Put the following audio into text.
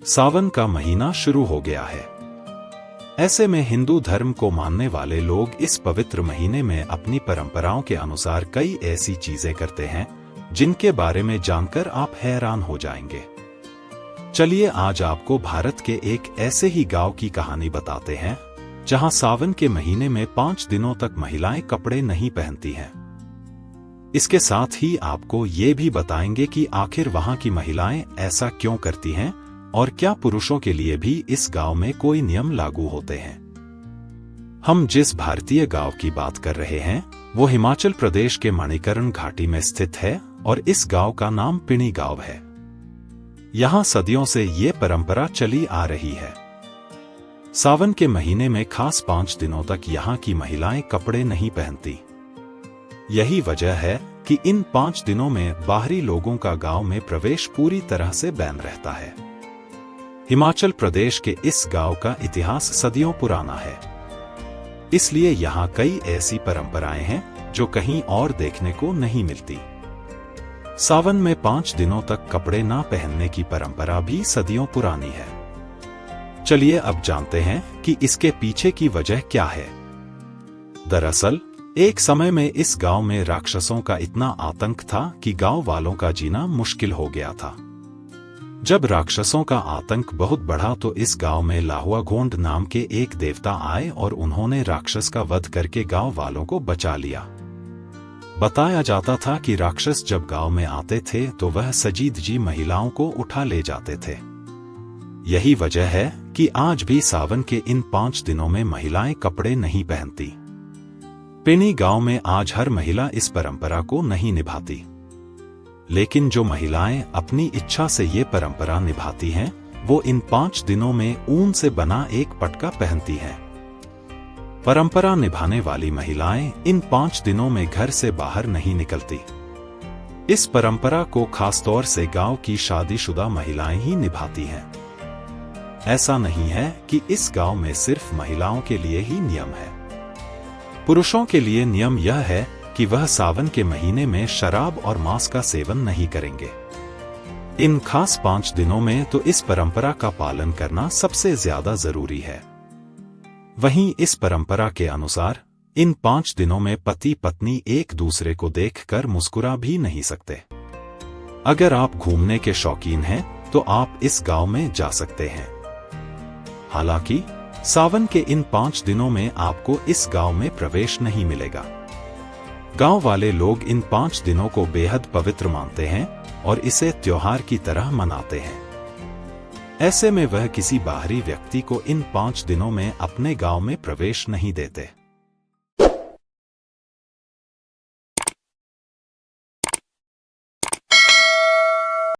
सावन का महीना शुरू हो गया है। ऐसे में हिंदू धर्म को मानने वाले लोग इस पवित्र महीने में अपनी परंपराओं के अनुसार कई ऐसी चीजें करते हैं जिनके बारे में जानकर आप हैरान हो जाएंगे। चलिए आज आपको भारत के एक ऐसे ही गांव की कहानी बताते हैं जहां सावन के महीने में 5 दिनों तक महिलाएं कपड़े नहीं पहनती हैं। इसके साथ ही आपको ये भी बताएंगे कि आखिर वहां की महिलाएं ऐसा क्यों करती हैं और क्या पुरुषों के लिए भी इस गांव में कोई नियम लागू होते हैं। हम जिस भारतीय गांव की बात कर रहे हैं वो हिमाचल प्रदेश के मणिकर्ण घाटी में स्थित है और इस गांव का नाम पिणी गांव है। यहां सदियों से ये परंपरा चली आ रही है। सावन के महीने में खास 5 दिनों तक यहां की महिलाएं कपड़े नहीं पहनती। यही वजह है कि इन 5 दिनों में बाहरी लोगों का गांव में प्रवेश पूरी तरह से बैन रहता है। हिमाचल प्रदेश के इस गांव का इतिहास सदियों पुराना है, इसलिए यहाँ कई ऐसी परंपराएं हैं जो कहीं और देखने को नहीं मिलती। सावन में 5 दिनों तक कपड़े ना पहनने की परंपरा भी सदियों पुरानी है। चलिए अब जानते हैं कि इसके पीछे की वजह क्या है। दरअसल एक समय में इस गांव में राक्षसों का इतना आतंक था कि गांव वालों का जीना मुश्किल हो गया था। जब राक्षसों का आतंक बहुत बढ़ा तो इस गांव में लाहुआ गोंड नाम के एक देवता आए और उन्होंने राक्षस का वध करके गांव वालों को बचा लिया। बताया जाता था कि राक्षस जब गांव में आते थे तो वह सजीद जी महिलाओं को उठा ले जाते थे। यही वजह है कि आज भी सावन के इन 5 दिनों में महिलाएं कपड़े नहीं पहनती। पिणी गांव में आज हर महिला इस परंपरा को नहीं निभाती, लेकिन जो महिलाएं अपनी इच्छा से ये परंपरा निभाती हैं वो इन 5 दिनों में ऊन से बना एक पटका पहनती हैं। परंपरा निभाने वाली महिलाएं इन 5 दिनों में घर से बाहर नहीं निकलती। इस परंपरा को खासतौर से गांव की शादीशुदा महिलाएं ही निभाती हैं। ऐसा नहीं है कि इस गांव में सिर्फ महिलाओं के लिए ही नियम है। पुरुषों के लिए नियम यह है कि वह सावन के महीने में शराब और मांस का सेवन नहीं करेंगे। इन खास 5 दिनों में तो इस परंपरा का पालन करना सबसे ज्यादा जरूरी है। वहीं इस परंपरा के अनुसार इन 5 दिनों में पति पत्नी एक दूसरे को देखकर मुस्कुरा भी नहीं सकते। अगर आप घूमने के शौकीन हैं तो आप इस गांव में जा सकते हैं। हालांकि सावन के इन 5 दिनों में आपको इस गांव में प्रवेश नहीं मिलेगा। गांव वाले लोग इन 5 दिनों को बेहद पवित्र मानते हैं और इसे त्योहार की तरह मनाते हैं। ऐसे में वह किसी बाहरी व्यक्ति को इन 5 दिनों में अपने गांव में प्रवेश नहीं देते।